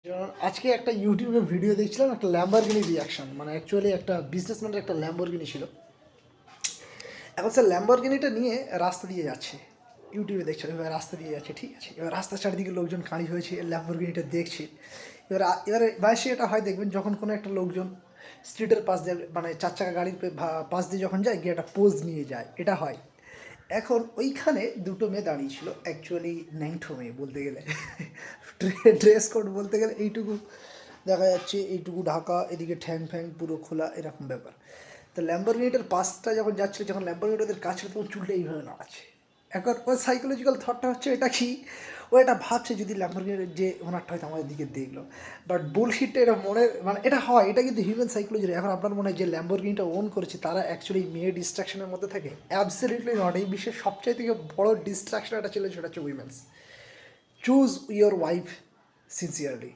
যেমন আজকে একটা ইউটিউবে ভিডিও দেখছিলাম, একটা ল্যাম্বরগিনি রিয়াকশন, মানে অ্যাকচুয়ালি একটা বিজনেসম্যানের একটা ল্যাম্বরগিনি ছিল। এখন স্যার ল্যাম্বরগিনিটা নিয়ে রাস্তা দিয়ে যাচ্ছে, ইউটিউবে দেখছিলাম। এবার রাস্তা দিয়ে যাচ্ছে, ঠিক আছে, এবার রাস্তার চারিদিকে লোকজন কাঁড়ি হয়েছে ল্যাম্বরগিনিটা দেখছে। এবারে বয়সে এটা হয়, দেখবেন যখন কোনো একটা লোকজন স্ট্রিটের পাশ দিয়ে, মানে চার চাকা গাড়ির পাশ দিয়ে যখন যায়, গিয়ে একটা পোজ নিয়ে যায়, এটা হয়। এখন ওইখানে দুটো মেয়ে দাঁড়িয়ে ছিল, অ্যাকচুয়ালি ন্যাংটো মেয়ে বলতে গেলে। ড্রেস কোড বলতে গেলে এইটুকু দেখা যাচ্ছে, এইটুকু ঢাকা, এদিকে ঠ্যাং ফ্যাং পুরো খোলা, এরকম ব্যাপার। তো ল্যাম্বরগিনিটার পাশটা যখন যাচ্ছিল, যখন ল্যাম্বরগিনি ওদের কাছে, তখন চুলটা এইভাবে নাড়াচ্ছে। এখন ওর সাইকোলজিক্যাল থটটা হচ্ছে এটা কি, ও এটা ভাবছে যদি ল্যাম্বরগিনির যে ওনারটা হয়তো আমাদের দিকে দেখলো। বাট বুলশিটটা এটা মনে, মানে এটা হয়, এটা কিন্তু হিউম্যান সাইকোলজি। এখন আপনার মনে হয় যে ল্যাম্বরগিনিটা ওন করেছে তারা অ্যাকচুয়ালি মেয়ে ডিস্ট্রাকশনের মধ্যে থাকে? Absolutely not. এই বিশ্বের সবচেয়ে থেকে বড় ডিস্ট্রাকশন একটা ছিল, সেটা হচ্ছে women's. Choose your wife sincerely.